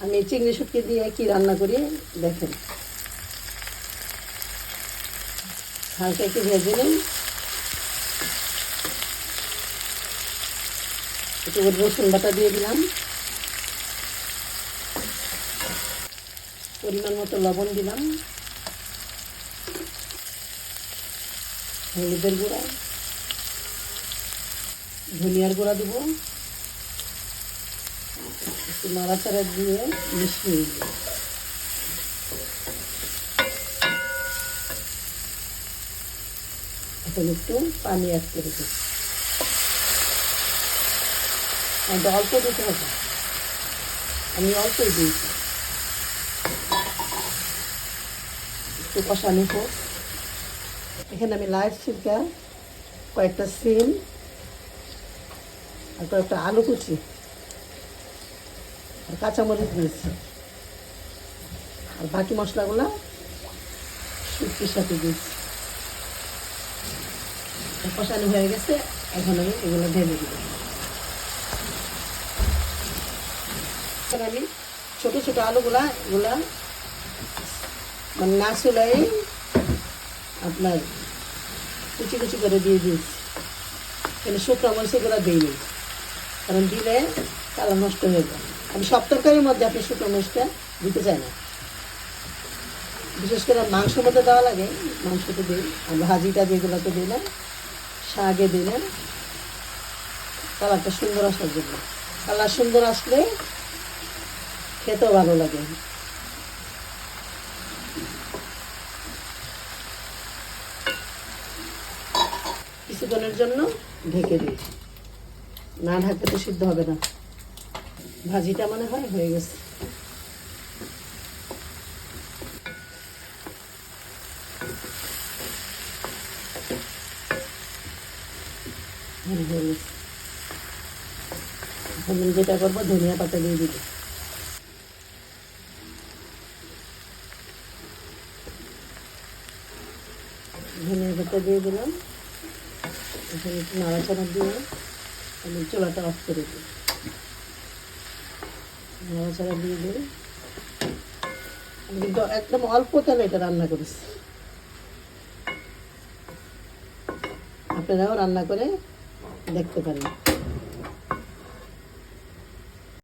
আমি চিংড়ি শুটকি দিয়ে কি রান্না করি দেখেন। হালকা একটু ভেজে নিন, একটু রসুন বাটা দিয়ে দিলাম, পরিমাণ মতো লবণ দিলাম, হলুদের গুঁড়া, ধনিয়ার গুঁড়া দেবো, একটু নাড়াচাড়া দিয়ে মিশিয়ে দিব। এখন একটু পানি অ্যাড করে দেব, অল্প দিতে হবে, আমি অল্পই দিয়েছি। একটু কষানো হোক। এখানে আমি লাল সিরকা, কয়েকটা সিম আর কয়েকটা আলু কুচি আর কাঁচামরিচ দিয়েছি, আর বাকি মশলাগুলো শুটকির সাথে দিয়েছি। কষানো হয়ে গেছে, এখন আমি এগুলো ঢেলে দিব। আমি ছোটো ছোটো আলুগুলা এগুলা মানে না চুলাই আপনার কুচি কুচি করে দিয়ে দিয়েছি। এখানে শুকনো মরিচ এগুলো দিইনি, কারণ দিলে কালার নষ্ট হয়ে যায়। আমি সব তরকারির মধ্যে আপনি শুকনো মরিচটা দিতে চাই না, বিশেষ করে মাংসের মধ্যে দেওয়া লাগে, মাংসতে দিই, আর ভাজিটা যেগুলোতে দিলাম, শাকে দিলাম, কালারটা সুন্দর আসার জন্য। কালার সুন্দর আসলে খেতেও ভালো লাগে। কিছুক্ষণের জন্য ঢেকে দিই, না ঢাকতে তো সিদ্ধ হবে না। ভাজিটা মনে হয় হয়ে গেছে। এখন যেটা করবো, ধনিয়া পাতা দিয়ে দিব। ধনিয়া পাতা দিয়ে দিলাম, এখন একটু নাড়াচাড়া দিয়ে আমি চুলাটা অফ করে দিই। নাড়াচাড়া দিয়ে দিই। আমি কিন্তু একদম অল্প তেলে এটা রান্না করেছি, আপনারাও রান্না করে দেখতে পারেন।